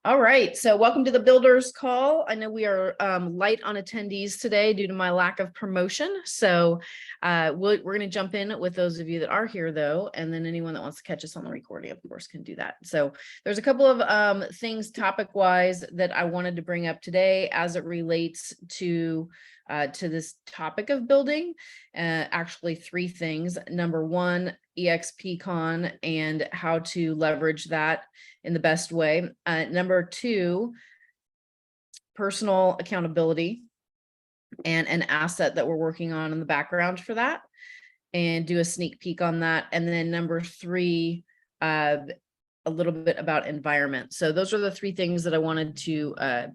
All right, so welcome to the Builders Call. I know we are light on attendees today due to my lack of promotion. So we're going to jump in with those of you that are here though, and then anyone that wants to catch us on the recording, of course, can do that. So there's a couple of things topic wise that I wanted to bring up today as it relates to this topic of building. Actually, three things. Number one, EXPCon and how to leverage that in the best way. Number two, personal accountability and an asset that we're working on in the background for that, and do a sneak peek on that. And then number three, a little bit about environment. So those are the three things that I wanted to, and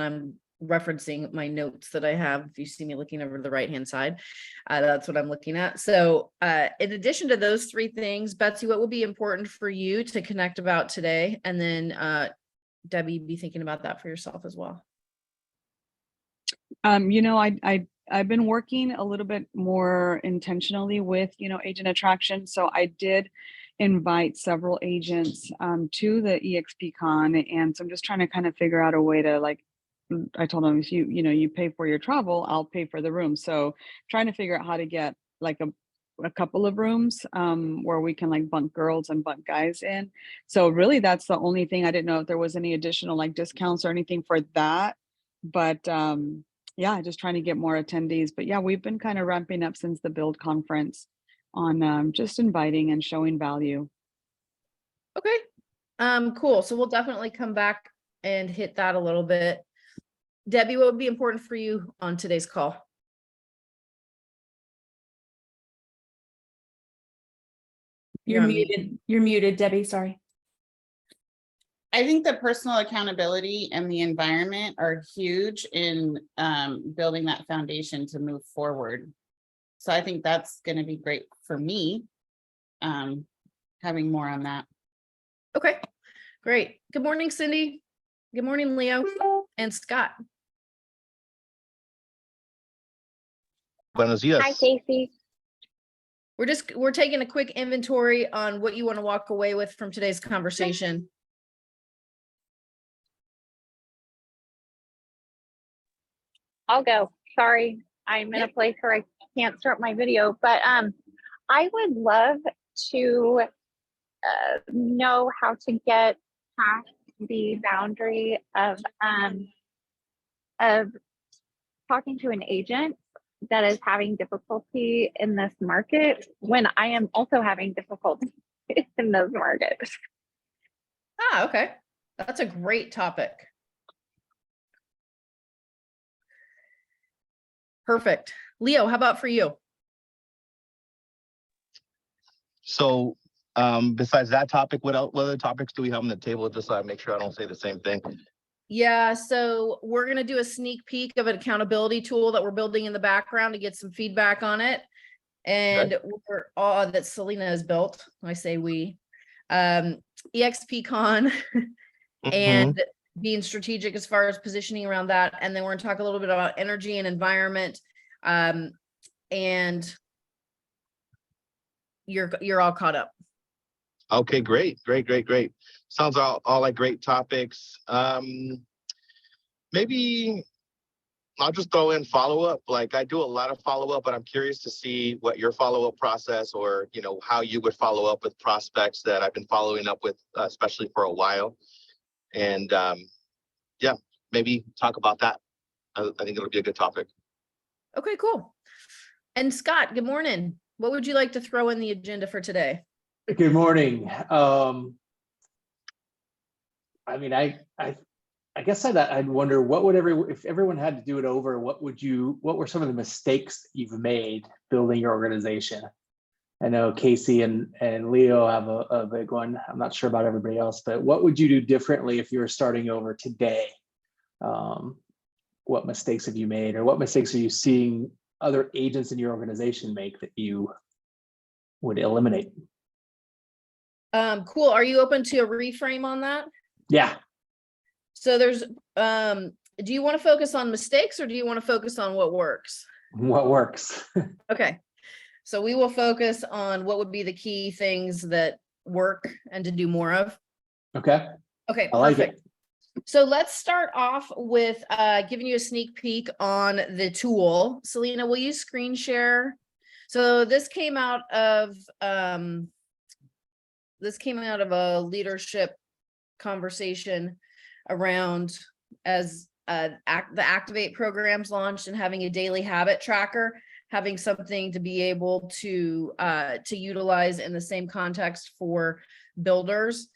I'm referencing my notes that I have. If you see me looking over to the right-hand side, that's what I'm looking at. So in addition to those three things, Betsy, what will be important for you to connect about today? And then Debbie, be thinking about that for yourself as well. I've been working a little bit more intentionally with, agent attraction. So I did invite several agents to the EXPCon. And so I'm just trying to kind of figure out a way to, I told them, if you pay for your travel, I'll pay for the room. So trying to figure out how to get like a couple of rooms where we can like bunk girls and bunk guys in. So really that's the only thing. I didn't know if there was any additional like discounts or anything for that. But yeah, just trying to get more attendees. But yeah, we've been kind of ramping up since the Build conference on just inviting and showing value. Okay, cool. So we'll definitely come back and hit that a little bit. Debbie, what would be important for you on today's call? You're muted. You're muted, Debbie. Sorry. I think the personal accountability and the environment are huge in building that foundation to move forward. So I think that's going to be great for me, having more on that. Okay, great. Good morning, Cindy. Good morning, Leo and Scott. Buenos dias. Hi, Casey. We're taking a quick inventory on what you want to walk away with from today's conversation. I'll go. Sorry, I'm in a place where I can't start my video, but I would love to know how to get past the boundary of talking to an agent that is having difficulty in this market when I am also having difficulty in those markets. Ah, okay. That's a great topic. Perfect. Leo, how about for you? So besides that topic, what other topics do we have on the table, just so I make sure I don't say the same thing? Yeah, so we're going to do a sneak peek of an accountability tool that we're building in the background to get some feedback on it. And we're all that Selena has built. I say we. EXPCon and being strategic as far as positioning around that. And then we're going to talk a little bit about energy and environment. And you're all caught up. Okay, great. Sounds all like great topics. Maybe I'll just throw in follow-up. Like I do a lot of follow-up, but I'm curious to see what your follow-up process, or how you would follow up with prospects that I've been following up with, especially for a while. And yeah, maybe talk about that. I think it'll be a good topic. Okay, cool. And Scott, good morning. What would you like to throw in the agenda for today? Good morning. I guess I'd wonder if everyone had to do it over, what were some of the mistakes that you've made building your organization? I know Casey and Leo have a big one. I'm not sure about everybody else, but what would you do differently if you were starting over today? What mistakes have you made, or what mistakes are you seeing other agents in your organization make that you would eliminate? Cool. Are you open to a reframe on that? Yeah. So there's, do you want to focus on mistakes, or do you want to focus on what works? What works? Okay. So we will focus on what would be the key things that work and to do more of. Okay. Okay, I like perfect. it. So let's start off with giving you a sneak peek on the tool. Selena, will you screen share? So this came out of a leadership conversation around as the Activate programs launched and having a daily habit tracker, having something to be able to utilize in the same context for builders.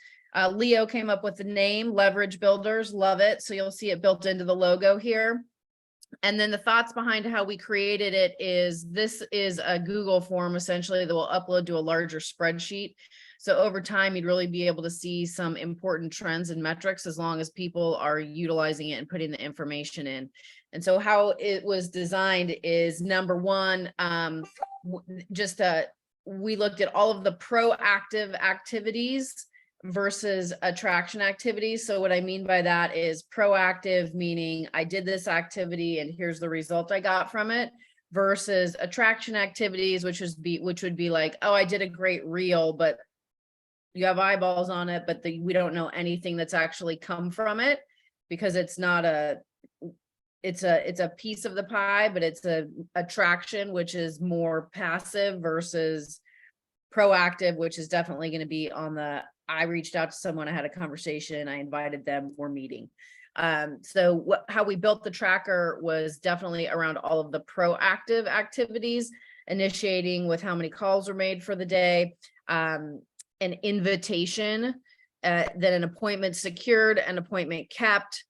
Leo came up with the name Leverage Builders. Love it. So you'll see it built into the logo here. And then the thoughts behind how we created it is this is a Google form essentially that will upload to a larger spreadsheet. So over time, you'd really be able to see some important trends and metrics as long as people are utilizing it and putting the information in. And so how it was designed is number one, we looked at all of the proactive activities versus attraction activities. So what I mean by that is proactive, meaning I did this activity and here's the result I got from it, versus attraction activities, which would be like, oh, I did a great reel, but you have eyeballs on it, but we don't know anything that's actually come from it because it's not it's a piece of the pie, but it's a attraction, which is more passive versus proactive, which is definitely going to be on the, I reached out to someone, I had a conversation, I invited them, we're meeting. So how we built the tracker was definitely around all of the proactive activities, initiating with how many calls were made for the day, an invitation, then an appointment secured, an appointment kept.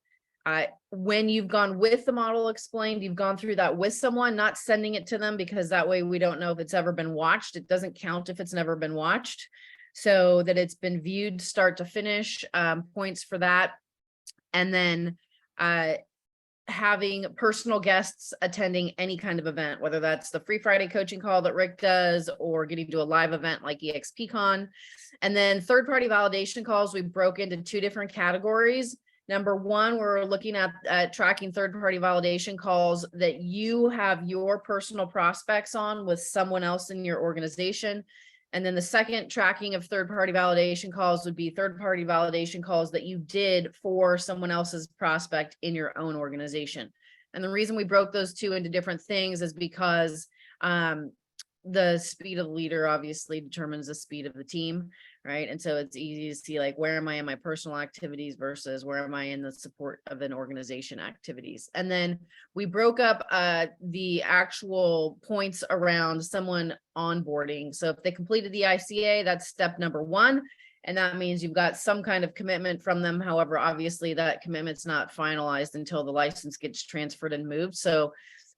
When you've gone with the model explained, you've gone through that with someone, not sending it to them because that way we don't know if it's ever been watched. It doesn't count if it's never been watched. So that it's been viewed start to finish, points for that. And then having personal guests attending any kind of event, whether that's the Free Friday coaching call that Rick does or getting to a live event like EXPCon. And then third-party validation calls, we broke into two different categories. Number one, we're looking at tracking third-party validation calls that you have your personal prospects on with someone else in your organization. And then the second tracking of third-party validation calls would be third-party validation calls that you did for someone else's prospect in your own organization. And the reason we broke those two into different things is because the speed of the leader obviously determines the speed of the team, right? And so it's easy to see like, where am I in my personal activities versus where am I in the support of an organization activities. And then we broke up the actual points around someone onboarding. So if they completed the ICA, that's step number one. And that means you've got some kind of commitment from them. However, obviously that commitment's not finalized until the license gets transferred and moved. So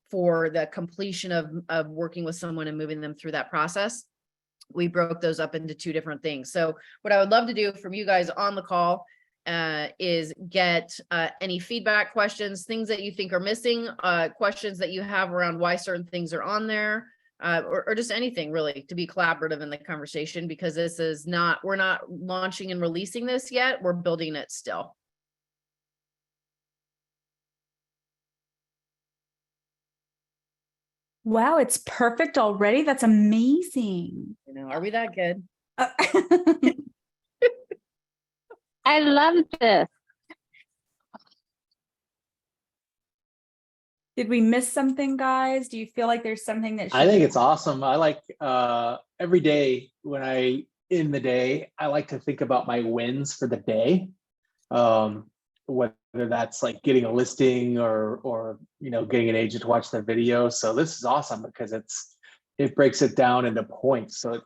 for the completion of working with someone and moving them through that process, we broke those up into two different things. So what I would love to do from you guys on the call is get any feedback, questions, things that you think are missing, questions that you have around why certain things are on there, or just anything really to be collaborative in the conversation, because this is not, we're not launching and releasing this yet, we're building it still. Wow, it's perfect already. That's amazing. You know, are we that good? I love this. Did we miss something, guys? Do you feel like there's something that I think it's awesome. I like every day in the day, I like to think about my wins for the day. Whether that's like getting a listing or getting an agent to watch the video. So this is awesome because it breaks it down into points. So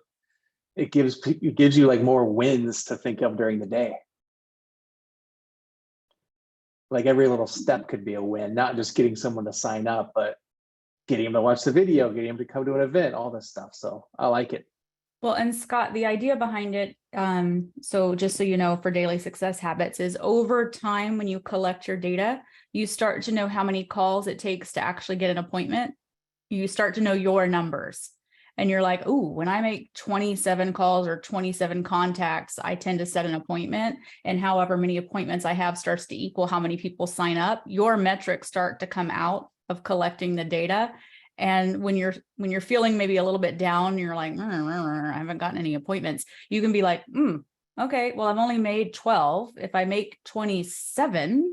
it gives you like more wins to think of during the day. Like every little step could be a win, not just getting someone to sign up, but getting them to watch the video, getting them to come to an event, all this stuff. So I like it. Well, and Scott, the idea behind it, so just so you know, for Daily Success Habits is over time, when you collect your data, you start to know how many calls it takes to actually get an appointment. You start to know your numbers and you're like, oh, when I make 27 calls or 27 contacts, I tend to set an appointment, and however many appointments I have starts to equal how many people sign up. Your metrics start to come out of collecting the data. And when you're feeling maybe a little bit down, you're like, I haven't gotten any appointments. You can be like, okay, well, I've only made 12. If I make 27,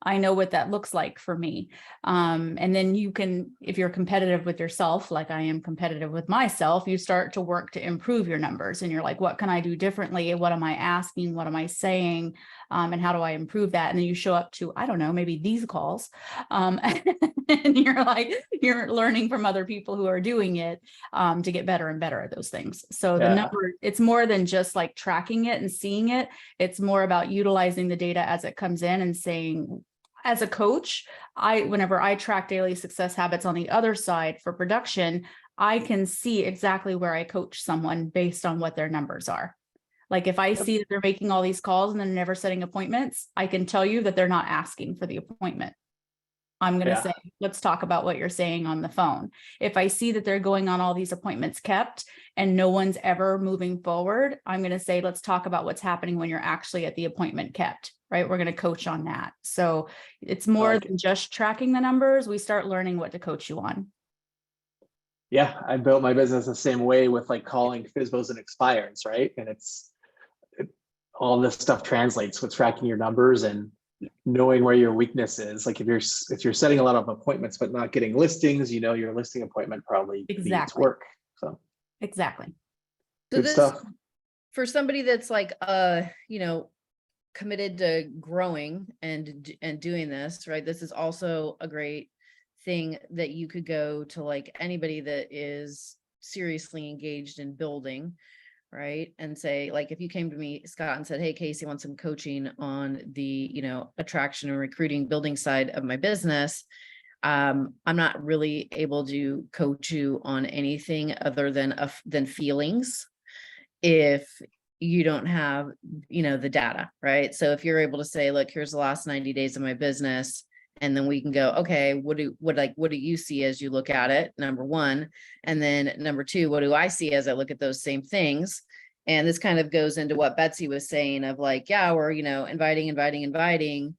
I know what that looks like for me. And then you can, if you're competitive with yourself, like I am competitive with myself, you start to work to improve your numbers. And you're like, what can I do differently? What am I asking? What am I saying? And how do I improve that? And then you show up to, I don't know, maybe these calls. And you're like, you're learning from other people who are doing it to get better and better at those things. So the Yeah. number, it's more than just like tracking it and seeing it. It's more about utilizing the data as it comes in and saying, as a coach, whenever I track daily success habits on the other side for production, I can see exactly where I coach someone based on what their numbers are. Like if I see that they're making all these calls and they're never setting appointments, I can tell you that they're not asking for the appointment. I'm going to say, let's talk about what you're saying on the phone. If I see that they're going on all these appointments kept and no one's ever moving forward, I'm going to say, let's talk about what's happening when you're actually at the appointment kept, right? We're going to coach on that. So it's more than just tracking the numbers. We start learning what to coach you on. Yeah, I built my business the same way with like calling FSBOs and expireds, right? And all this stuff translates with tracking your numbers and knowing where your weakness is. Like if you're setting a lot of appointments but not getting listings, you know your listing appointment probably needs work. So exactly. So good stuff. For somebody that's like committed to growing and doing this, right? This is also a great thing that you could go to like anybody that is seriously engaged in building, right? And say, like, if you came to me, Scott, and said, hey, Casey, I want some coaching on the, attraction and recruiting building side of my business. I'm not really able to coach you on anything other than feelings if you don't have, the data, right? So if you're able to say, look, here's the last 90 days of my business, and then we can go, okay, what do you see as you look at it? Number one. And then number two, what do I see as I look at those same things? And this kind of goes into what Betsy was saying of like, yeah, we're, inviting.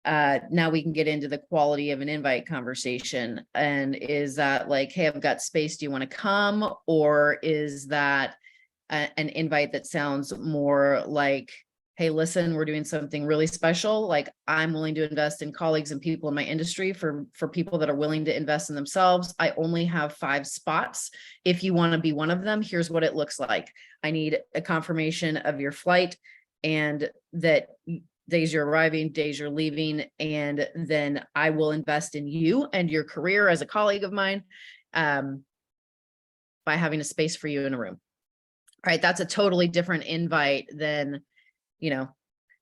Now we can get into the quality of an invite conversation. And is that like, hey, I've got space, do you want to come? Or is that an invite that sounds more like, hey, listen, we're doing something really special. Like I'm willing to invest in colleagues and people in my industry for people that are willing to invest in themselves. I only have 5 spots. If you want to be one of them, here's what it looks like. I need a confirmation of your flight and that days you're arriving, days you're leaving, and then I will invest in you and your career as a colleague of mine by having a space for you in a room. Right? That's a totally different invite than,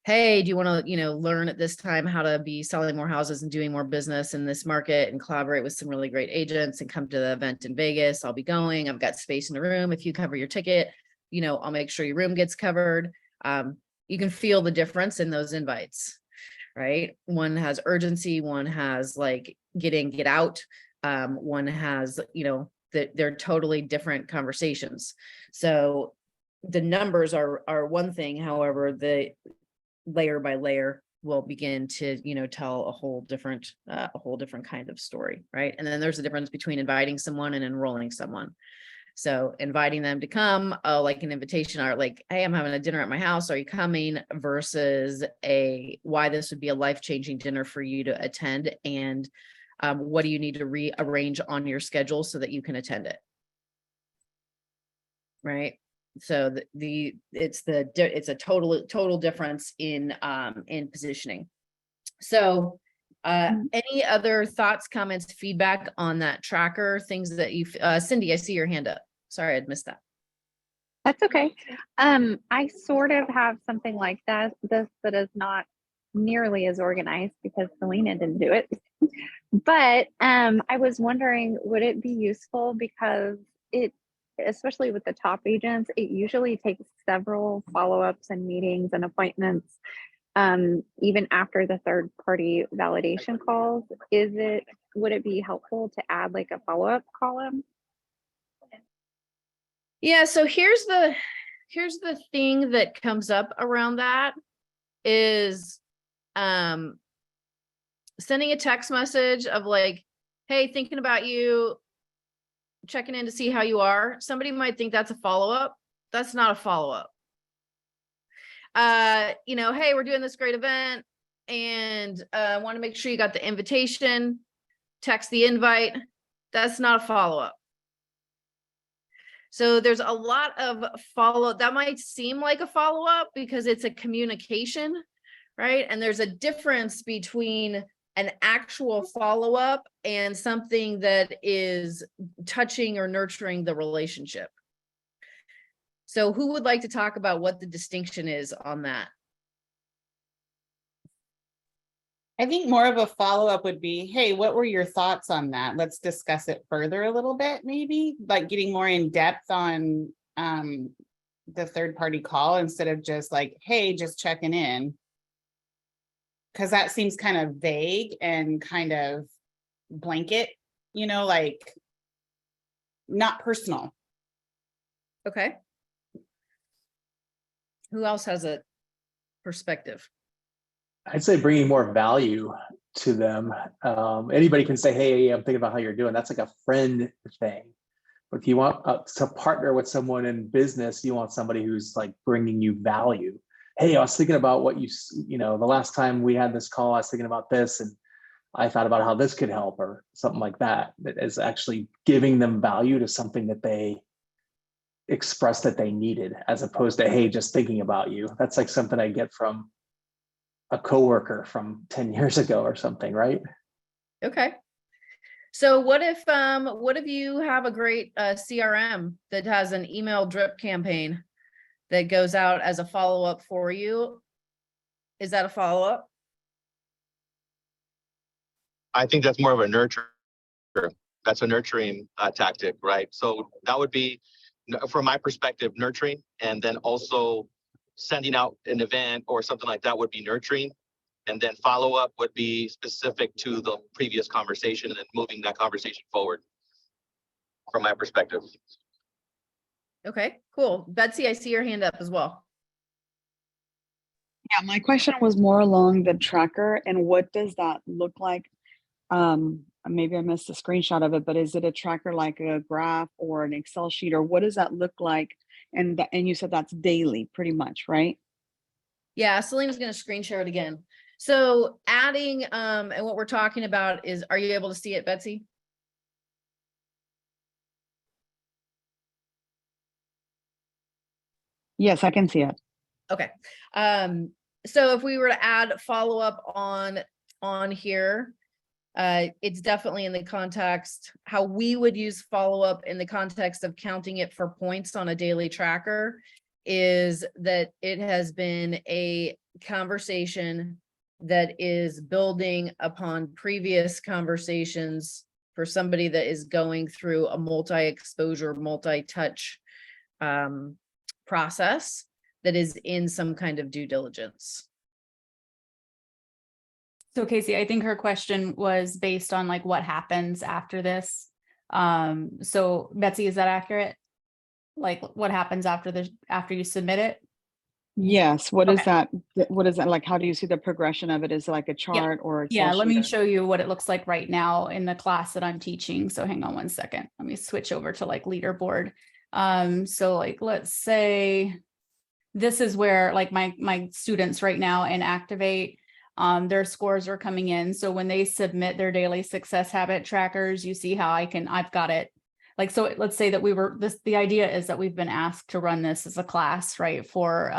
hey, do you want to, learn at this time how to be selling more houses and doing more business in this market and collaborate with some really great agents and come to the event in Vegas. I'll be going. I've got space in the room. If you cover your ticket, I'll make sure your room gets covered. You can feel the difference in those invites, right? One has urgency. One has like get in, get out. One has, they're totally different conversations. So the numbers are one thing. However, the layer by layer will begin to, tell a whole different kind of story, right? And then there's a difference between inviting someone and enrolling someone. So inviting them to come, like an invitation, or like, hey, I'm having a dinner at my house. Are you coming? Versus why this would be a life-changing dinner for you to attend, and what do you need to rearrange on your schedule so that you can attend it? Right. So it's a total difference in positioning. So any other thoughts, comments, feedback on that tracker, things that you, Cindy, I see your hand up. Sorry, I'd missed that. That's okay. I sort of have something like that is not nearly as organized because Selena didn't do it. But I was wondering, would it be useful, because especially with the top agents, it usually takes several follow-ups and meetings and appointments, even after the third-party validation calls. Would it be helpful to add like a follow-up column? Yeah, so here's the thing that comes up around that is sending a text message of like, hey, thinking about you, checking in to see how you are. Somebody might think that's a follow-up. That's not a follow-up. hey, we're doing this great event and want to make sure you got the invitation, text the invite. That's not a follow-up. So there's a lot of follow that might seem like a follow-up because it's a communication, right? And there's a difference between an actual follow-up and something that is touching or nurturing the relationship. So who would like to talk about what the distinction is on that? I think more of a follow-up would be, hey, what were your thoughts on that? Let's discuss it further a little bit, maybe, like getting more in depth on the third-party call instead of just like, hey, just checking in. Because that seems kind of vague and kind of blanket, like not personal. Okay. Who else has a perspective? I'd say bringing more value to them. Anybody can say, hey, I'm thinking about how you're doing. That's like a friend thing. But if you want to partner with someone in business, you want somebody who's like bringing you value. Hey, I was thinking about what the last time we had this call, I was thinking about this and I thought about how this could help or something like that. That is actually giving them value to something that they expressed that they needed, as opposed to, hey, just thinking about you. That's like something I get from a coworker from 10 years ago or something, right? Okay. So what if you have a great CRM that has an email drip campaign that goes out as a follow-up for you? Is that a follow-up? I think that's more of a nurture. That's a nurturing tactic, right? So that would be, from my perspective, nurturing, and then also sending out an event or something like that would be nurturing. And then follow-up would be specific to the previous conversation and then moving that conversation forward from my perspective. Okay, cool. Betsy, I see your hand up as well. Yeah, my question was more along the tracker and what does that look like? Maybe I missed a screenshot of it, but is it a tracker like a graph or an Excel sheet, or what does that look like? And you said that's daily pretty much, right? Yeah, Selena's going to screen share it again. So adding, and what we're talking about is, are you able to see it, Betsy? Yes, I can see it. Okay. So if we were to add follow-up on here, it's definitely in the context, how we would use follow-up in the context of counting it for points on a daily tracker, is that it has been a conversation that is building upon previous conversations for somebody that is going through a multi-exposure, multi-touch process that is in some kind of due diligence. So Casey, I think her question was based on like what happens after this. So Betsy, is that accurate? Like what happens after you submit it? Yes. What Okay. is that? What is that like? How do you see the progression of it? Is it like a chart or Excel Yeah, let me sheet or- show you what it looks like right now in the class that I'm teaching. So hang on one second. Let me switch over to like leaderboard. So like, let's say this is where like my students right now in Activate, their scores are coming in. So when they submit their daily success habit trackers, you see how I've got it. Like, so let's say that the idea is that we've been asked to run this as a class, right? For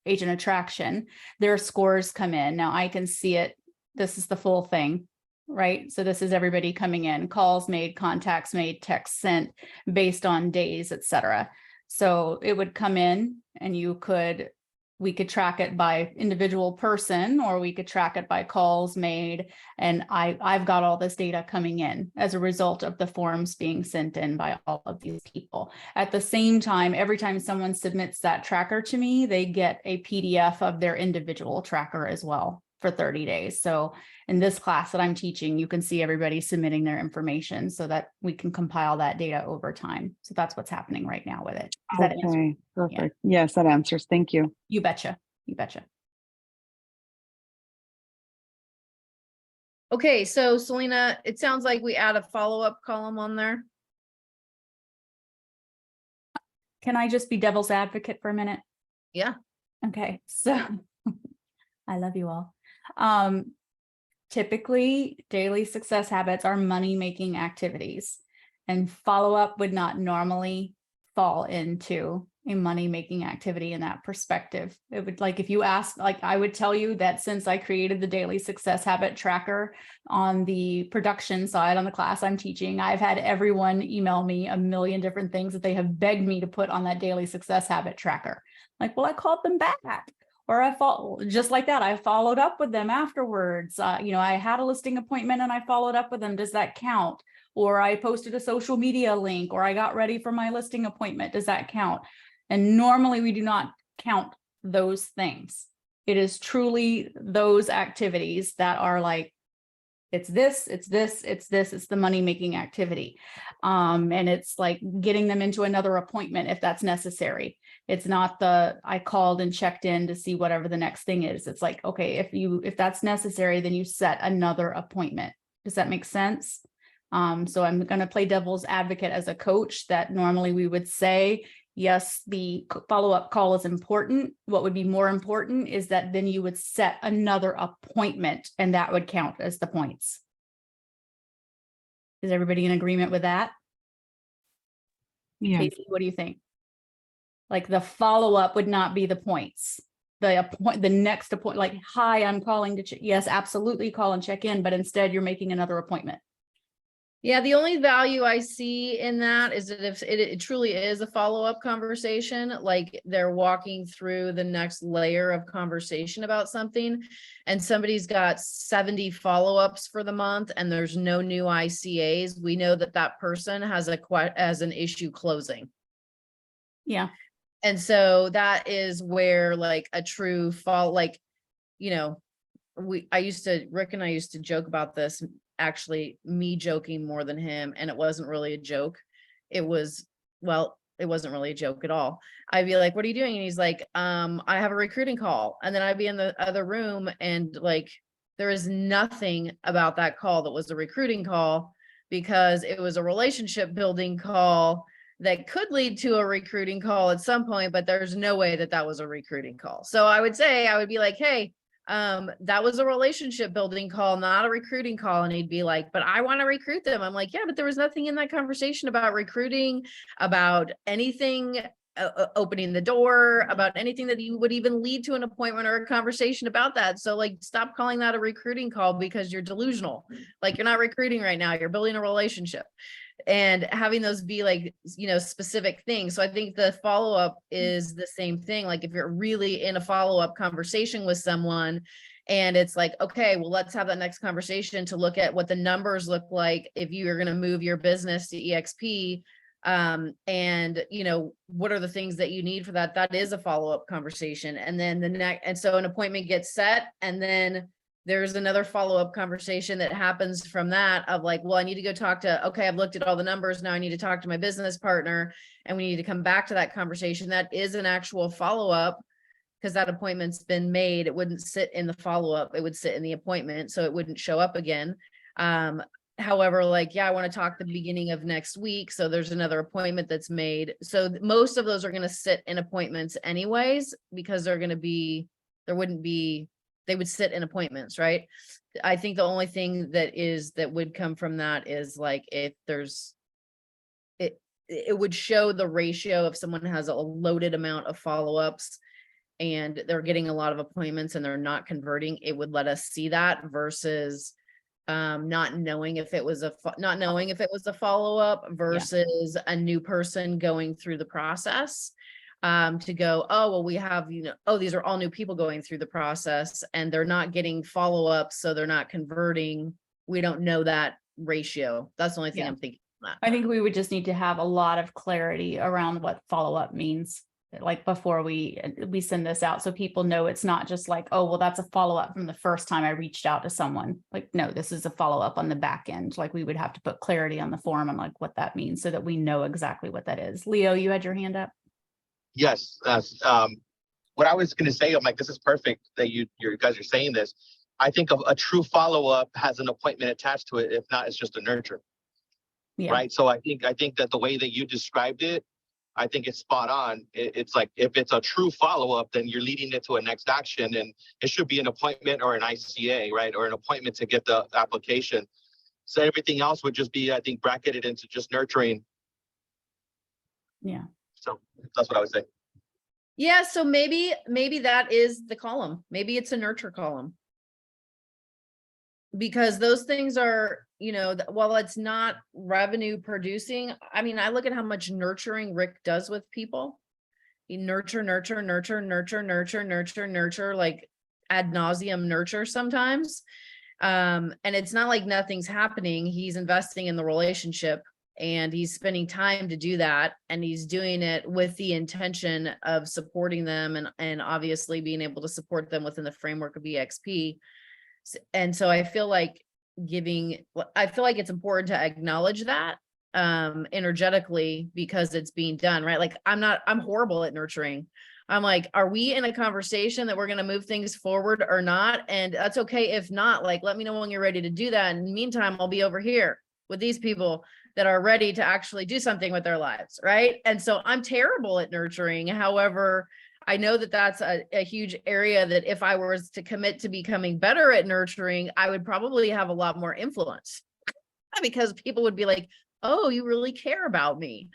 agent attraction, their scores come in. Now I can see it. This is the full thing, right? So this is everybody coming in, calls made, contacts made, texts sent based on days, etc. So it would come in and we could track it by individual person, or we could track it by calls made. And I've got all this data coming in as a result of the forms being sent in by all of these people. At the same time, every time someone submits that tracker to me, they get a PDF of their individual tracker as well for 30 days. So in this class that I'm teaching, you can see everybody submitting their information so that we can compile that data over time. So that's what's happening right now with it. Does that answer? Okay, perfect. Yes, that answers. Thank you. You betcha. You betcha. Okay, so Selena, it sounds like we add a follow-up column on there. Can I just be devil's advocate for a minute? Yeah. Okay, so I love you all. Typically, daily success habits are money-making activities, and follow-up would not normally fall into a money-making activity in that perspective. It would, like, if you ask, like, I would tell you that since I created the daily success habit tracker on the production side, on the class I'm teaching, I've had everyone email me a million different things that they have begged me to put on that daily success habit tracker. Like, well, I called them back. Or I followed just like that. I followed up with them afterwards. I had a listing appointment and I followed up with them. Does that count? Or I posted a social media link, or I got ready for my listing appointment. Does that count? And normally we do not count those things. It is truly those activities that are like, it's this, it's this, it's this, it's the money-making activity. And it's like getting them into another appointment if that's necessary. It's not I called and checked in to see whatever the next thing is. It's like, okay, if that's necessary, then you set another appointment. Does that make sense? So I'm going to play devil's advocate as a coach that normally we would say, yes, the follow-up call is important. What would be more important is that then you would set another appointment and that would count as the points. Is everybody in agreement with that? Yeah. Casey, what do you think? Like the follow-up would not be the points. The next appointment, like, hi, I'm calling to yes, absolutely call and check in, but instead you're making another appointment. Yeah, the only value I see in that is that if it truly is a follow-up conversation, like they're walking through the next layer of conversation about something, and somebody's got 70 follow-ups for the month and there's no new ICAs, we know that that person has an issue closing. Yeah. And so that is where like a true Rick and I used to joke about this, actually me joking more than him. And it wasn't really a joke. It wasn't really a joke at all. I'd be like, what are you doing? And he's like, I have a recruiting call. And then I'd be in the other room and like, there is nothing about that call that was a recruiting call, because it was a relationship building call that could lead to a recruiting call at some point, but there's no way that that was a recruiting call. So I would be like, hey, that was a relationship building call, not a recruiting call. And he'd be like, but I want to recruit them. I'm like, yeah, but there was nothing in that conversation about recruiting, about anything, opening the door, about anything that you would even lead to an appointment or a conversation about that. So like, stop calling that a recruiting call, because you're delusional. Like, you're not recruiting right now, you're building a relationship. And having those be like, specific things. So I think the follow-up is the same thing. Like if you're really in a follow-up conversation with someone and it's like, okay, well, let's have that next conversation to look at what the numbers look like if you are going to move your business to EXP. And what are the things that you need for that? That is a follow-up conversation. And then and so an appointment gets set, and then there's another follow-up conversation that happens from that of like, well, I need to go talk to, okay, I've looked at all the numbers. Now I need to talk to my business partner, and we need to come back to that conversation. That is an actual follow-up, because that appointment's been made. It wouldn't sit in the follow-up. It would sit in the appointment. So it wouldn't show up again. However, like, yeah, I want to talk the beginning of next week. So there's another appointment that's made. So most of those are going to sit in appointments anyways, because they would sit in appointments, right? I think the only thing that would come from that is like, if it would show the ratio if someone has a loaded amount of follow-ups and they're getting a lot of appointments and they're not converting, it would let us see that versus not knowing if it was a follow-up versus a new person going through the process. To go, oh, well, we have, these are all new people going through the process and they're not getting follow-ups, so they're not converting. We don't know that ratio. That's the only thing I'm thinking of that. I think we would just need to have a lot of clarity around what follow-up means, like before we send this out, so people know it's not just like, oh, well, that's a follow-up from the first time I reached out to someone. Like, no, this is a follow-up on the back end. Like, we would have to put clarity on the form on like what that means so that we know exactly what that is. Leo, you had your hand up. Yes, what I was going to say, I'm like, this is perfect that you guys are saying this. I think of a true follow-up has an appointment attached to it. If not, it's just a nurture. Yeah. Right. So I think that the way that you described it I think it's spot on. It's like, if it's a true follow-up, then you're leading it to a next action, and it should be an appointment or an ICA, right? Or an appointment to get the application. So everything else would just be, I think, bracketed into just nurturing. Yeah. So that's what I would say. Yeah, so maybe that is the column. Maybe it's a nurture column. Because those things are, you know, while it's not revenue producing, I mean, I look at how much nurturing Rick does with people. He nurture, like ad nauseum nurture sometimes. And it's not like nothing's happening. He's investing in the relationship and he's spending time to do that. And he's doing it with the intention of supporting them and obviously being able to support them within the framework of EXP. And so I feel like it's important to acknowledge that energetically because it's being done, right? Like I'm horrible at nurturing. I'm like, are we in a conversation that we're going to move things forward or not? And that's okay. If not, like, let me know when you're ready to do that. In the meantime, I'll be over here with these people that are ready to actually do something with their lives. Right. And so I'm terrible at nurturing. However, I know that that's a huge area that if I was to commit to becoming better at nurturing, I would probably have a lot more influence because people would be like, oh, you really care about me.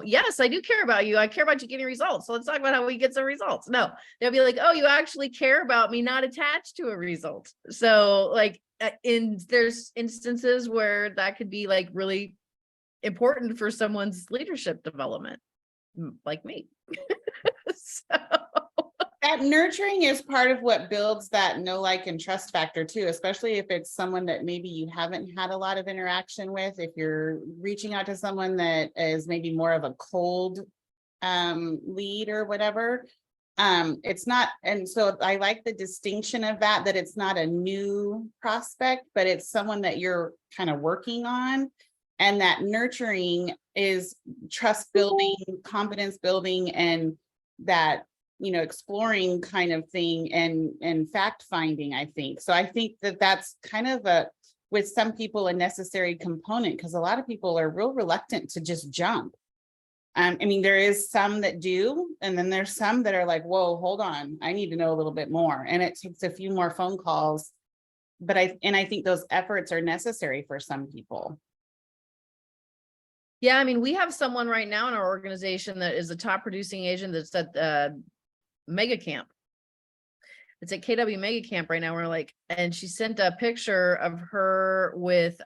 Yes, I do care about you. I care about you getting results. So let's talk about how we get some results. No, they'll be like, oh, you actually care about me, not attached to a result. So like there's instances where that could be like really important for someone's leadership development, like me. So. That nurturing is part of what builds that know, like, and trust factor too, especially if it's someone that maybe you haven't had a lot of interaction with. If you're reaching out to someone that is maybe more of a cold lead or whatever, it's not. And so I like the distinction of that it's not a new prospect, but it's someone that you're kind of working on. And that nurturing is trust building, confidence building, and that, you know, exploring kind of thing and fact finding, I think. So I think that that's kind of with some people, a necessary component, because a lot of people are real reluctant to just jump. I mean, there is some that do, and then there's some that are like, whoa, hold on, I need to know a little bit more. And it takes a few more phone calls. But I think those efforts are necessary for some people. Yeah, I mean, we have someone right now in our organization that is a top producing agent that's at Mega Camp. It's at KW Mega Camp right now. We're like, and she sent a picture of her with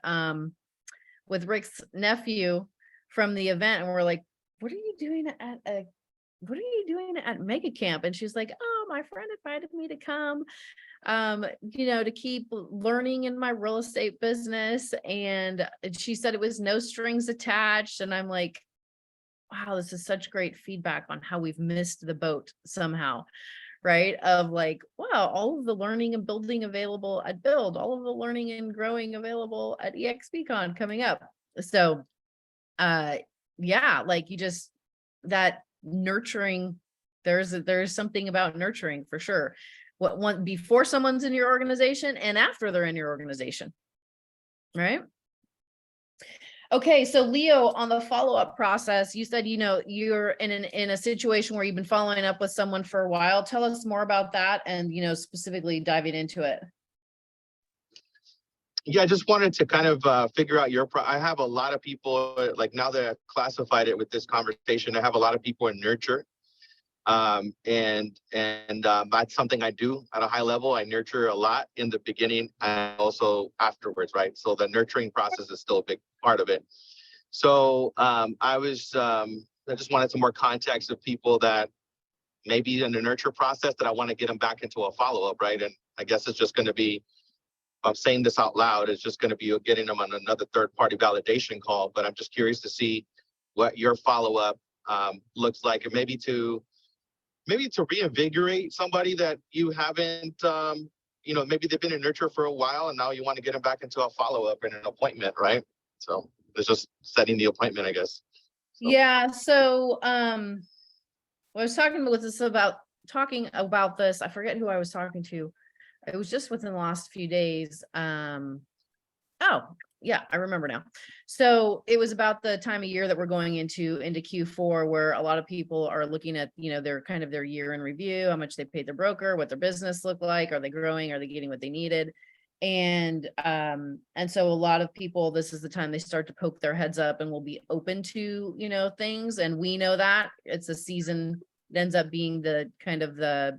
Rick's nephew from the event, and we're like, what are you doing at Mega Camp? And she's like, oh, my friend invited me to come, you know, to keep learning in my real estate business. And she said it was no strings attached. And I'm like, wow, this is such great feedback on how we've missed the boat somehow, right? Of like, wow, all of the learning and building available at Build, all of the learning and growing available at EXPCon coming up. So, yeah, like that nurturing, there's something about nurturing for sure. Before someone's in your organization and after they're in your organization, right? Okay, so Leo, on the follow-up process, you said, you know, you're in a situation where you've been following up with someone for a while. Tell us more about that and, you know, specifically diving into it. Yeah, I just wanted to kind of figure out I have a lot of people, like now that I've classified it with this conversation, I have a lot of people in nurture. And that's something I do at a high level. I nurture a lot in the beginning and also afterwards, right? So the nurturing process is still a big part of it. So I just wanted some more context of people that maybe in the nurture process that I want to get them back into a follow-up, right? And I guess it's just going to be, I'm saying this out loud, it's just going to be getting them on another third-party validation call. But I'm just curious to see what your follow-up looks like, and maybe to reinvigorate somebody that you haven't, you know, maybe they've been in nurture for a while and now you want to get them back into a follow-up and an appointment, right? So it's just setting the appointment, I guess. So. Yeah. So, I was talking about this. I forget who I was talking to. It was just within the last few days. Oh, Yeah, I remember now. So it was about the time of year that we're going into Q4, where a lot of people are looking at, their kind of their year in review, how much they paid their broker, what their business looked like, are they growing, are they getting what they needed? And so a lot of people, this is the time they start to poke their heads up and will be open to, things. And we know that it's a season, it ends up being the kind of a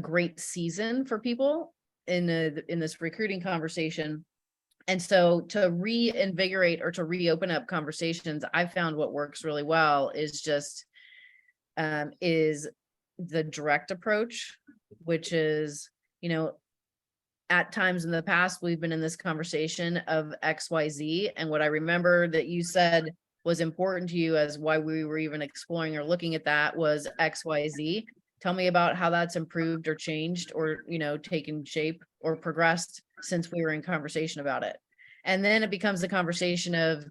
great season for people in this recruiting conversation. And so to reinvigorate or to reopen up conversations, I found what works really well is just is the direct approach, which is, at times in the past, we've been in this conversation of XYZ. And what I remember that you said was important to you as why we were even exploring or looking at that was XYZ. Tell me about how that's improved or changed or, taken shape or progressed since we were in conversation about it. And then it becomes a conversation of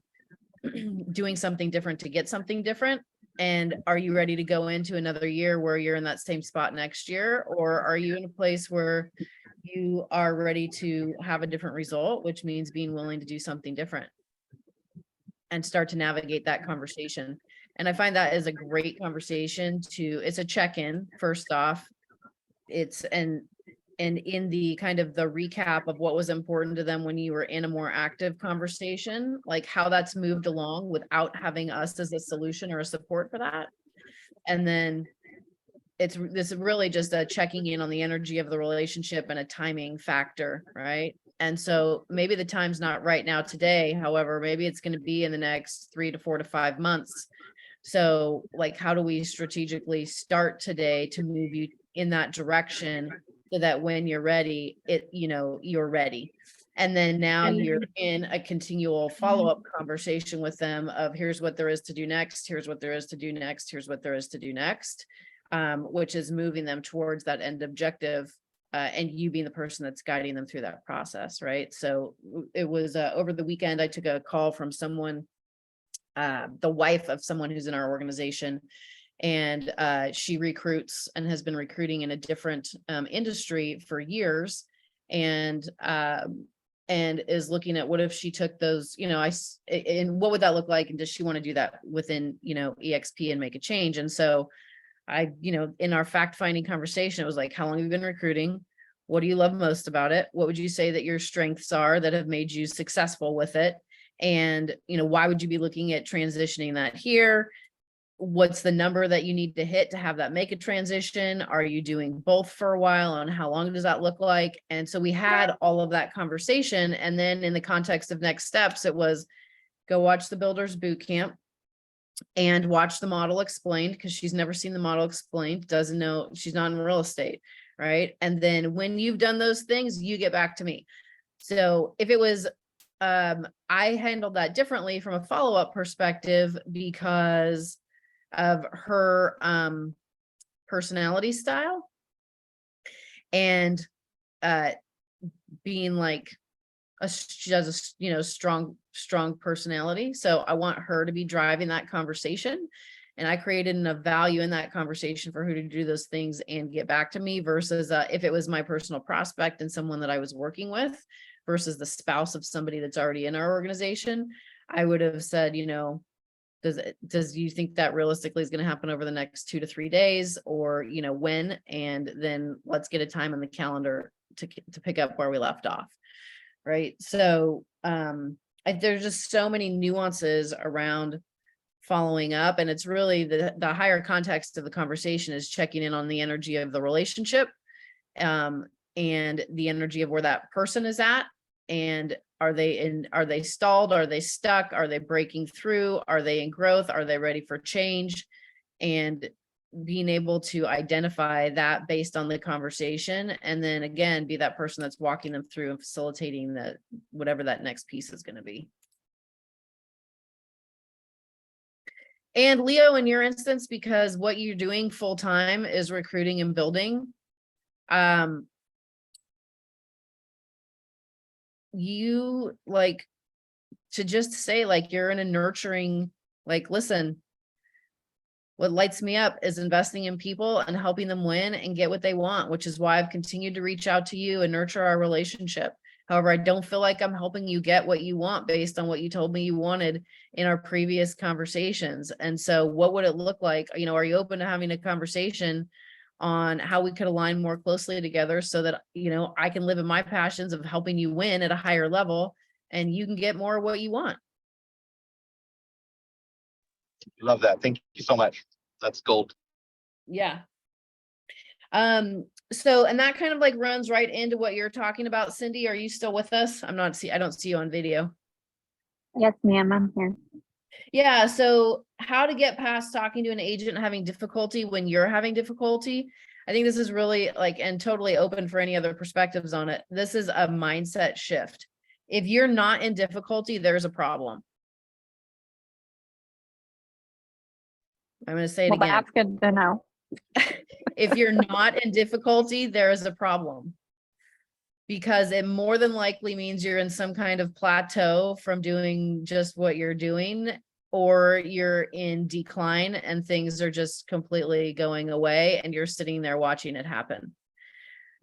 doing something different to get something different. And are you ready to go into another year where you're in that same spot next year? Or are you in a place where you are ready to have a different result, which means being willing to do something different and start to navigate that conversation? And I find that is a great conversation it's a check-in first off. It's and in the kind of the recap of what was important to them when you were in a more active conversation, like how that's moved along without having us as a solution or a support for that. And then this is really just a checking in on the energy of the relationship and a timing factor, right? And so maybe the time's not right now today. However, maybe it's going to be in the next 3 to 4 to 5 months. So like, how do we strategically start today to move you in that direction so that when you're ready, you're ready. And then now you're in a continual follow-up conversation with them of here's what there is to do next. Here's what there is to do next. Here's what there is to do next, which is moving them towards that end objective. And you being the person that's guiding them through that process, right? So it was over the weekend, I took a call from someone, the wife of someone who's in our organization, and she recruits and has been recruiting in a different industry for years, and is looking at what if she took those, and what would that look like, and does she want to do that within, EXP and make a change? And so I, in our fact-finding conversation, it was like, how long have you been recruiting? What do you love most about it? What would you say that your strengths are that have made you successful with it? And, why would you be looking at transitioning that here? What's the number that you need to hit to have that make a transition? Are you doing both for a while? And how long does that look like? And so we had all of that conversation. And then in the context of next steps, it was go watch the Builders Boot Camp and watch the model explained, because she's never seen the model explained, doesn't know, she's not in real estate, right? And then when you've done those things, you get back to me. So if it was, I handled that differently from a follow-up perspective because of her personality style and being like she has a strong personality. So I want her to be driving that conversation, and I created enough value in that conversation for her to do those things and get back to me versus if it was my personal prospect and someone that I was working with versus the spouse of somebody that's already in our organization, I would have said, does you think that realistically is going to happen over the next 2 to 3 days, or when? And then let's get a time on the calendar to pick up where we left off, right? So there's just so many nuances around following up, and it's really the higher context of the conversation is checking in on the energy of the relationship, and the energy of where that person is at. And are they stalled? Are they stuck? Are they breaking through? Are they in growth? Are they ready for change? And being able to identify that based on the conversation, and then again, be that person that's walking them through and facilitating whatever that next piece is going to be. And Leo, in your instance, because what you're doing full time is recruiting and building, you like to just say like you're in a nurturing, like, listen, what lights me up is investing in people and helping them win and get what they want, which is why I've continued to reach out to you and nurture our relationship, However, I don't feel like I'm helping you get what you want based on what you told me you wanted in our previous conversations. And so what would it look like? You know, are you open to having a conversation on how we could align more closely together so that, you know, I can live in my passions of helping you win at a higher level and you can get more of what you want? Love that. Thank you so much. That's gold. Yeah. So, and that kind of like runs right into what you're talking about. Cindy, are you still with us? I don't see you on video. Yes, ma'am, I'm here. Yeah. So how to get past talking to an agent and having difficulty when you're having difficulty. I think this is really like, and totally open for any other perspectives on it. This is a mindset shift. If you're not in difficulty, there's a problem. I'm going to say it Well, again. that's good to know. If you're not in difficulty, there is a problem. Because it more than likely means you're in some kind of plateau from doing just what you're doing, or you're in decline and things are just completely going away and you're sitting there watching it happen.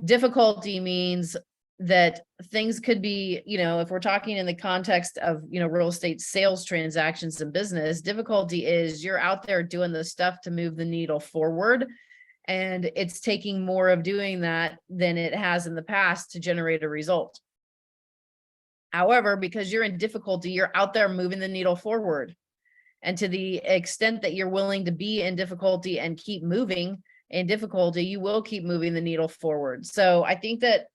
Difficulty means that things could be, you know, if we're talking in the context of, you know, real estate sales transactions and business, difficulty is you're out there doing the stuff to move the needle forward. And it's taking more of doing that than it has in the past to generate a result. However, because you're in difficulty, you're out there moving the needle forward. And to the extent that you're willing to be in difficulty and keep moving in difficulty, you will keep moving the needle forward. So I think that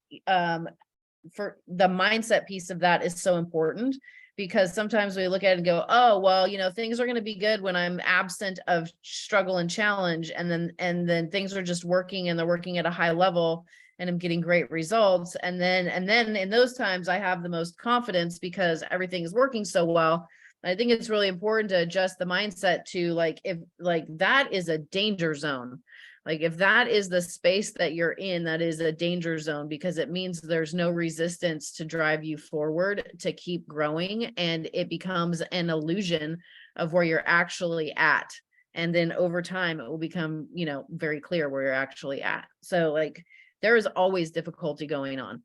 for the mindset piece of that is so important, because sometimes we look at it and go, oh, well, you know, things are going to be good when I'm absent of struggle and challenge. And then things are just working and they're working at a high level and I'm getting great results. And then in those times I have the most confidence because everything is working so well. I think it's really important to adjust the mindset to like, if like that is a danger zone. Like if that is the space that you're in, that is a danger zone, because it means there's no resistance to drive you forward to keep growing. And it becomes an illusion of where you're actually at. And then over time, it will become, you know, very clear where you're actually at. So like, there is always difficulty going on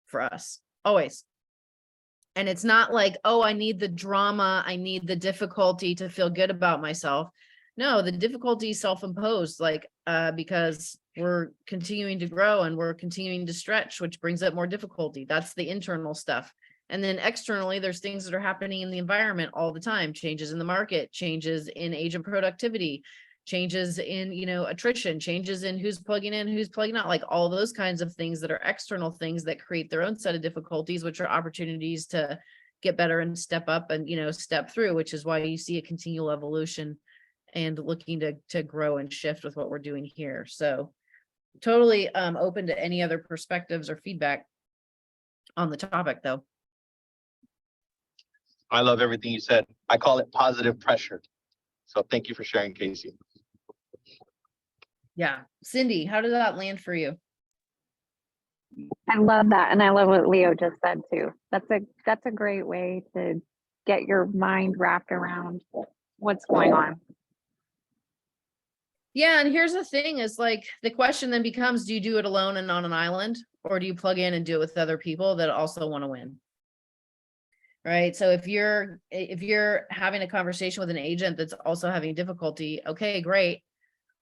for us, always. And it's not like, oh, I need the drama, I need the difficulty to feel good about myself. No, the difficulty is self-imposed, like, because we're continuing to grow and we're continuing to stretch, which brings up more difficulty. That's the internal stuff. And then externally, there's things that are happening in the environment all the time, changes in the market, changes in agent productivity, changes in, you know, attrition, changes in who's plugging in, who's plugging out, like all those kinds of things that are external things that create their own set of difficulties, which are opportunities to get better and step up and, you know, step through, which is why you see a continual evolution and looking to grow and shift with what we're doing here. So totally open to any other perspectives or feedback on the topic though. I love everything you said. I call it positive pressure. So thank you for sharing, Casey. Yeah. Cindy, how did that land for you? I love that. And I love what Leo just said too. That's a great way to get your mind wrapped around what's going on. Yeah. And here's the thing is like, the question then becomes, do you do it alone and on an island, or do you plug in and do it with other people that also want to win? Right. So if you're having a conversation with an agent that's also having difficulty, okay, great.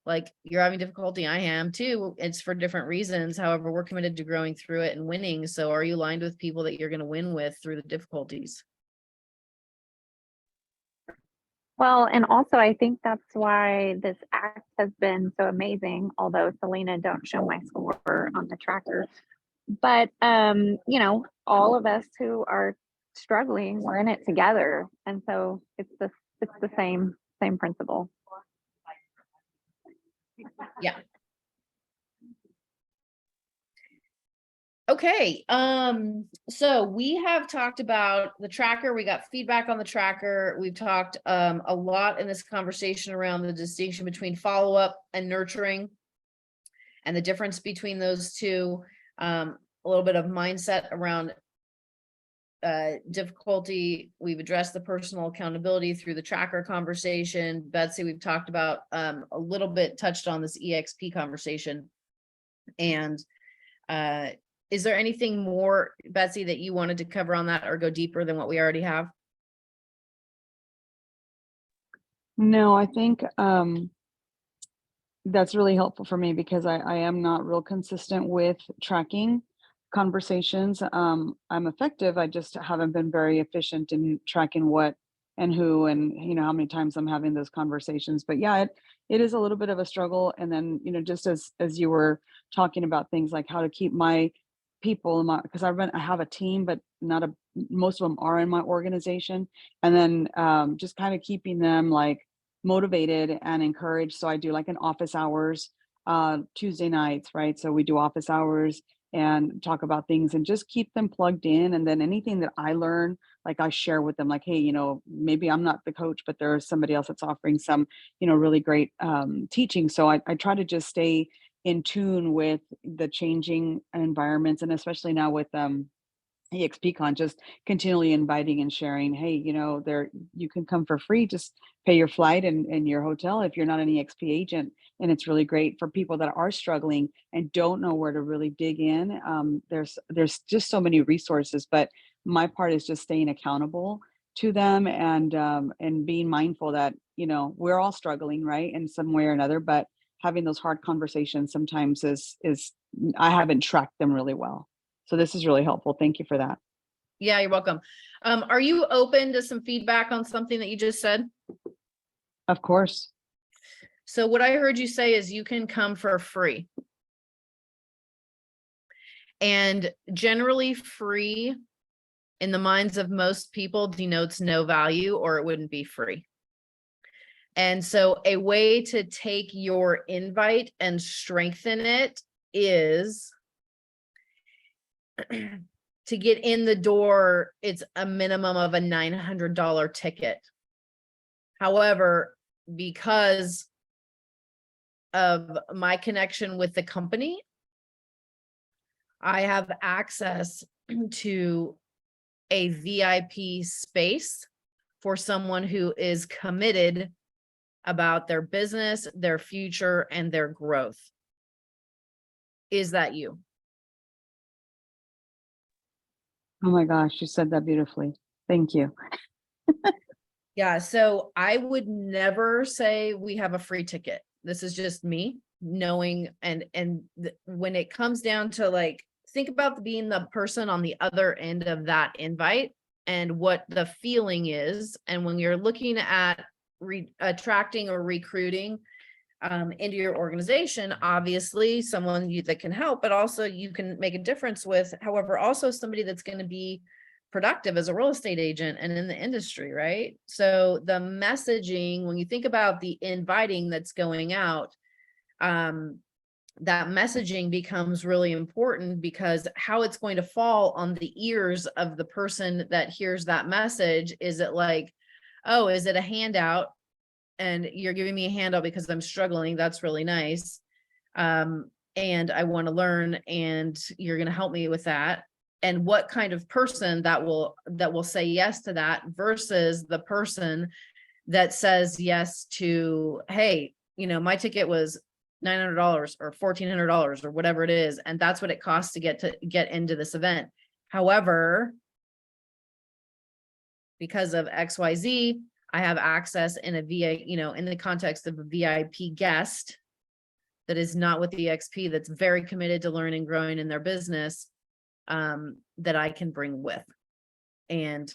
Like you're having difficulty, I am too. It's for different reasons. However, we're committed to growing through it and winning. So are you aligned with people that you're going to win with through the difficulties? Well, and also I think that's why this act has been so amazing, although Selena, don't show my score on the tracker. But you know, all of us who are struggling, we're in it together. And so it's the same principle. Yeah. Okay. So we have talked about the tracker. We got feedback on the tracker. We've talked a lot in this conversation around the distinction between follow-up and nurturing and the difference between those two. A little bit of mindset around difficulty. We've addressed the personal accountability through the tracker conversation. Betsy, we've talked about a little bit, touched on this EXP conversation. And is there anything more, Betsy, that you wanted to cover on that or go deeper than what we already have? No, I think that's really helpful for me because I am not real consistent with tracking conversations. I'm effective. I just haven't been very efficient in tracking what and who and how many times I'm having those conversations. But yeah, it is a little bit of a struggle. And then, just as you were talking about things like how to keep my people in my, because I have a team, but not a most of them are in my organization. And then just kind of keeping them like motivated and encouraged. So I do like an office hours Tuesday nights, right? So we do office hours and talk about things and just keep them plugged in. And then anything that I learn, like I share with them, like, hey, maybe I'm not the coach, but there's somebody else that's offering some, really great teaching. So I try to just stay in tune with the changing environments, and especially now with EXPCon, just continually inviting and sharing, hey, there you can come for free, just pay your flight and your hotel if you're not an EXP agent. And it's really great for people that are struggling and don't know where to really dig in. There's just so many resources, but my part is just staying accountable to them and being mindful that we're all struggling, right, in some way or another. But having those hard conversations sometimes is I haven't tracked them really well. So this is really helpful. Thank you for that. Yeah, you're welcome. Are you open to some feedback on something that you just said? Of course. So what I heard you say is you can come for free. And generally free in the minds of most people denotes no value, or it wouldn't be free. And so a way to take your invite and strengthen it is to get in the door, it's a minimum of a $900 ticket. However, because of my connection with the company, I have access to a VIP space for someone who is committed about their business, their future, and their growth. Is that you? Oh my gosh, you said that beautifully. Thank you. Yeah, so I would never say we have a free ticket. This is just me knowing, and when it comes down to like, think about being the person on the other end of that invite and what the feeling is. And when you're looking at attracting or recruiting into your organization, obviously someone that can help, but also you can make a difference with, however, also somebody that's going to be productive as a real estate agent and in the industry, right? So the messaging, when you think about the inviting that's going out, that messaging becomes really important, because how it's going to fall on the ears of the person that hears that message. Is it like, oh, is it a handout? And you're giving me a handout because I'm struggling. That's really nice. And I want to learn, and you're going to help me with that. And what kind of person that will say yes to that versus the person that says yes to, hey, my ticket was $900 or $1,400 or whatever it is. And that's what it costs to get into this event. However, because of XYZ, I have access in a VA, in the context of a VIP guest that is not with the EXP, that's very committed to learning and growing in their business, that I can bring with. And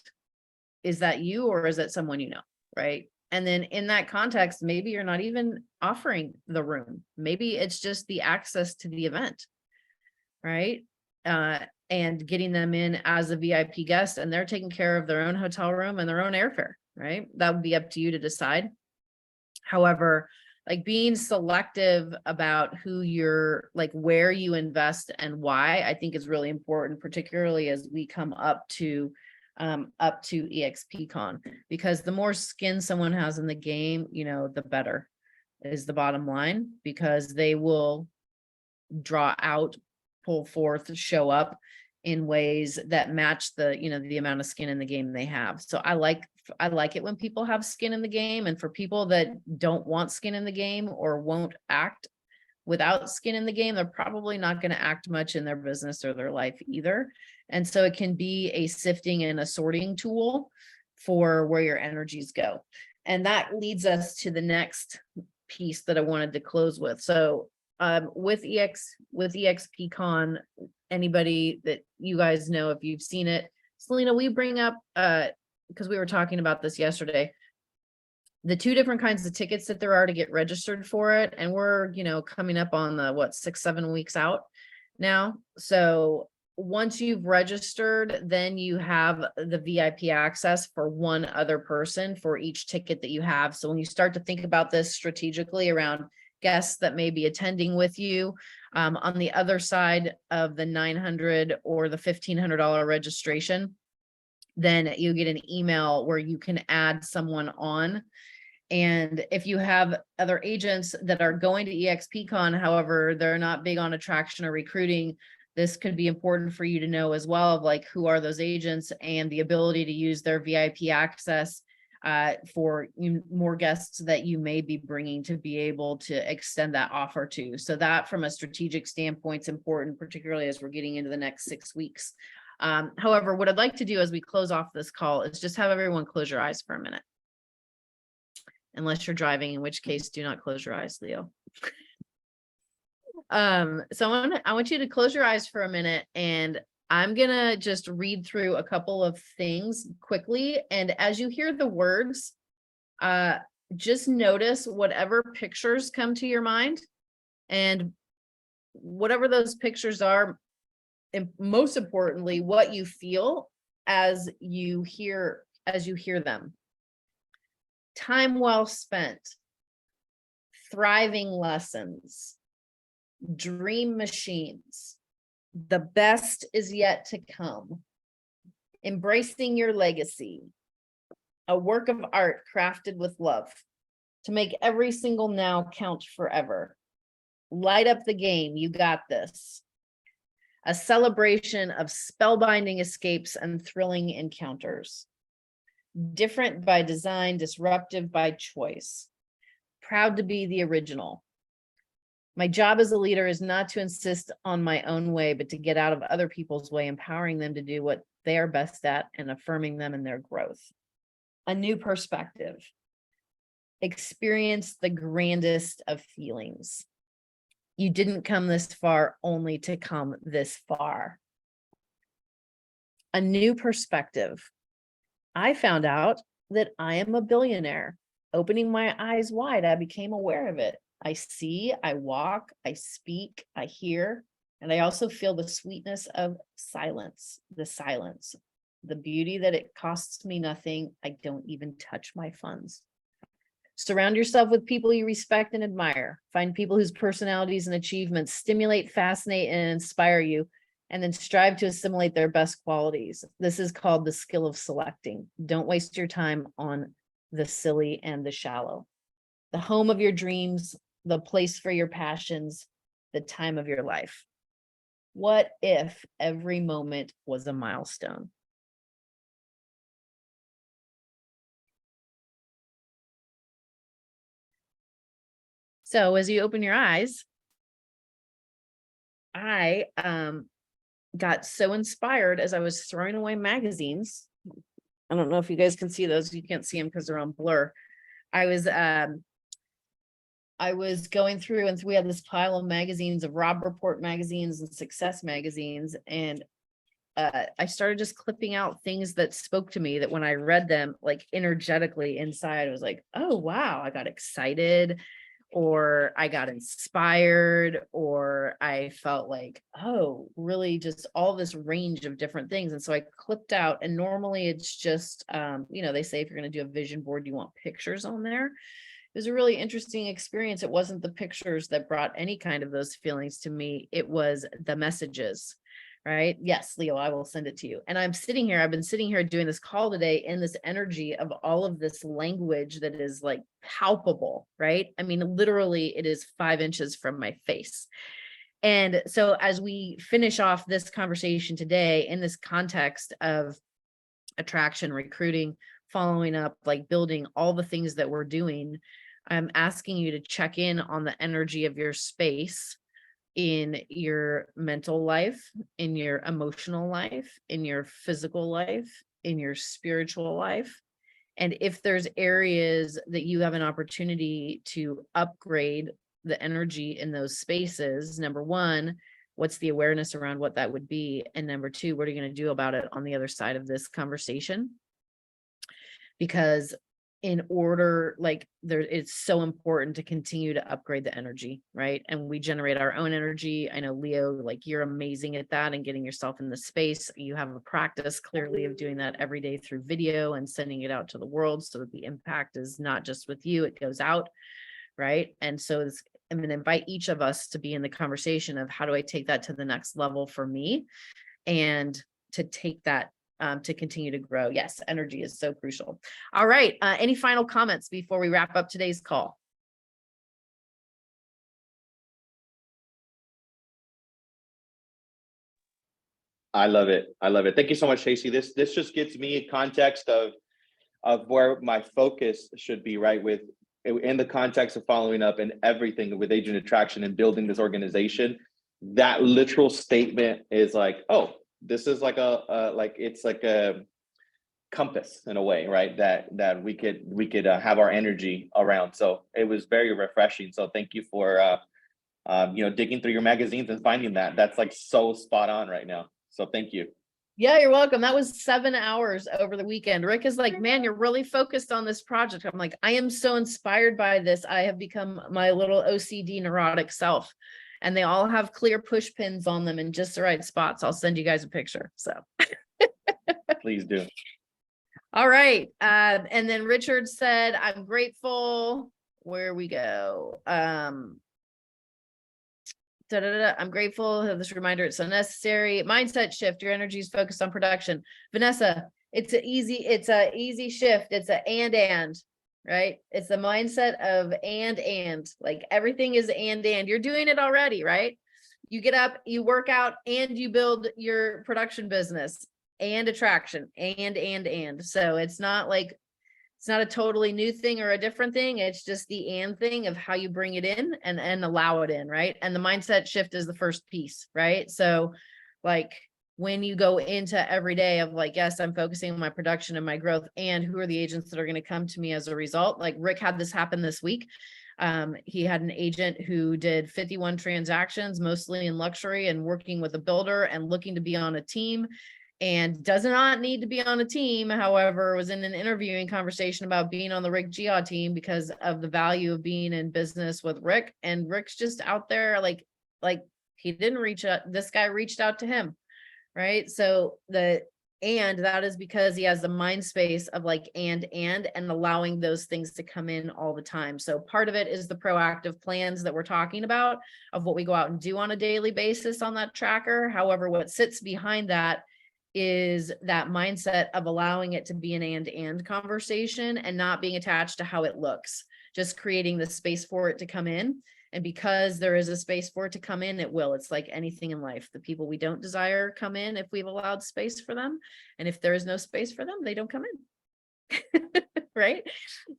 is that you, or is that someone you know, right? And then in that context, maybe you're not even offering the room. Maybe it's just the access to the event, right? And getting them in as a VIP guest, and they're taking care of their own hotel room and their own airfare, right? That would be up to you to decide. However, like being selective about who you're, like where you invest and why, I think is really important, particularly as we come up to EXPCon, because the more skin someone has in the game, the better is the bottom line, because they will draw out, pull forth, show up in ways that match the, the amount of skin in the game they have. So I like it when people have skin in the game. And for people that don't want skin in the game or won't act without skin in the game, they're probably not going to act much in their business or their life either. And so it can be a sifting and a sorting tool for where your energies go. And that leads us to the next piece that I wanted to close with. So with EXPCon, anybody that you guys know, if you've seen it, Selena, we bring up, because we were talking about this yesterday, the two different kinds of tickets that there are to get registered for it. And we're, coming up on the, 6-7 weeks out now. So once you've registered, then you have the VIP access for one other person for each ticket that you have. So when you start to think about this strategically around guests that may be attending with you, on the other side of the $900 or the $1,500 registration, then you get an email where you can add someone on. And if you have other agents that are going to EXPCon, however, they're not big on attraction or recruiting, this could be important for you to know as well, of like, who are those agents and the ability to use their VIP access for more guests that you may be bringing to be able to extend that offer to. So that from a strategic standpoint is important, particularly as we're getting into the next 6 weeks. However, what I'd like to do as we close off this call is just have everyone close your eyes for a minute. Unless you're driving, in which case do not close your eyes, Leo. So I want you to close your eyes for a minute, and I'm gonna just read through a couple of things quickly. And as you hear the words, just notice whatever pictures come to your mind, and whatever those pictures are, and most importantly, what you feel as you hear them. Time well spent, thriving lessons, dream machines, the best is yet to come, embracing your legacy, a work of art crafted with love to make every single now count forever. Light up the game, you got this. A celebration of spellbinding escapes and thrilling encounters. Different by design, disruptive by choice. Proud to be the original. My job as a leader is not to insist on my own way, but to get out of other people's way, empowering them to do what they are best at and affirming them in their growth. A new perspective. Experience the grandest of feelings. You didn't come this far only to come this far. A new perspective. I found out that I am a billionaire. Opening my eyes wide, I became aware of it. I see, I walk, I speak, I hear, and I also feel the sweetness of silence, the beauty that it costs me nothing. I don't even touch my funds. Surround yourself with people you respect and admire. Find people whose personalities and achievements stimulate, fascinate, and inspire you, and then strive to assimilate their best qualities. This is called the skill of selecting. Don't waste your time on the silly and the shallow. The home of your dreams, the place for your passions, the time of your life. What if every moment was a milestone? So as you open your eyes, I got so inspired as I was throwing away magazines. I don't know if you guys can see those. You can't see them because they're on blur. I was going through, and we had this pile of magazines, of Robb Report magazines and Success magazines, and I started just clipping out things that spoke to me, that when I read them, like energetically inside, I was like, oh wow, I got excited, or I got inspired, or I felt like, oh, really just all this range of different things. And so I clipped out, and normally it's just, they say if you're going to do a vision board, you want pictures on there. It was a really interesting experience. It wasn't the pictures that brought any kind of those feelings to me. It was the messages, right? Yes, Leo, I will send it to you. And I've been sitting here doing this call today in this energy of all of this language that is like palpable, right? I mean, literally it is 5 inches from my face. And so as we finish off this conversation today in this context of attraction, recruiting, following up, like building all the things that we're doing, I'm asking you to check in on the energy of your space in your mental life, in your emotional life, in your physical life, in your spiritual life. And if there's areas that you have an opportunity to upgrade the energy in those spaces, number one, what's the awareness around what that would be? And number two, what are you going to do about it on the other side of this conversation? Because in order, like it's so important to continue to upgrade the energy, right? And we generate our own energy. I know, Leo, like you're amazing at that and getting yourself in the space. You have a practice clearly of doing that every day through video and sending it out to the world so that the impact is not just with you, it goes out, right? And so I'm going to invite each of us to be in the conversation of how do I take that to the next level for me, and to take that to continue to grow. Yes, energy is so crucial. All right. Any final comments before we wrap up today's call? I love it. I love it. Thank you so much, Stacey. This just gives me a context of where my focus should be, right? With in the context of following up and everything with Agent Attraction and building this organization, that literal statement is like, oh, this is like it's like a compass in a way, right? That we could have our energy around. So it was very refreshing. So thank you for digging through your magazines and finding that. That's like so spot on right now. So thank you. Yeah, you're welcome. That was 7 hours over the weekend. Rick is like, man, you're really focused on this project. I'm like, I am so inspired by this. I have become my little OCD neurotic self. And they all have clear push pins on them in just the right spots. I'll send you guys a picture. So Please do. all right. And then Richard said, I'm grateful. Where we go. I'm grateful for this reminder. It's so necessary. Mindset shift. Your energy is focused on production. Vanessa, it's a easy shift. It's a and, right? It's the mindset of and, like everything is and. You're doing it already, right? You get up, you work out, and you build your production business and attraction and. So it's not a totally new thing or a different thing. It's just the and thing of how you bring it in and allow it in, right? And the mindset shift is the first piece, right? So like when you go into every day of like, yes, I'm focusing on my production and my growth, and who are the agents that are going to come to me as a result? Like Rick had this happen this week. He had an agent who did 51 transactions, mostly in luxury, and working with a builder and looking to be on a team, and does not need to be on a team. However, was in an interviewing conversation about being on the Rick Gia team because of the value of being in business with Rick. And Rick's just out there, like he didn't reach out. This guy reached out to him, right? So that is because he has the mind space of like and allowing those things to come in all the time. So part of it is the proactive plans that we're talking about of what we go out and do on a daily basis on that tracker. However, what sits behind that is that mindset of allowing it to be an and conversation and not being attached to how it looks, just creating the space for it to come in. And because there is a space for it to come in, it will. It's like anything in life. The people we don't desire come in if we've allowed space for them. And if there is no space for them, they don't come in. Right?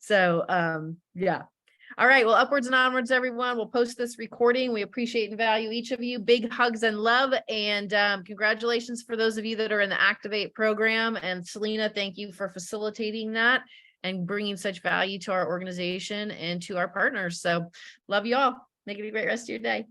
So, yeah. All right. Well, upwards and onwards, everyone. We'll post this recording. We appreciate and value each of you. Big hugs and love. And congratulations for those of you that are in the Activate program. And Selena, thank you for facilitating that and bringing such value to our organization and to our partners. So love you all. Make it a great rest of your day.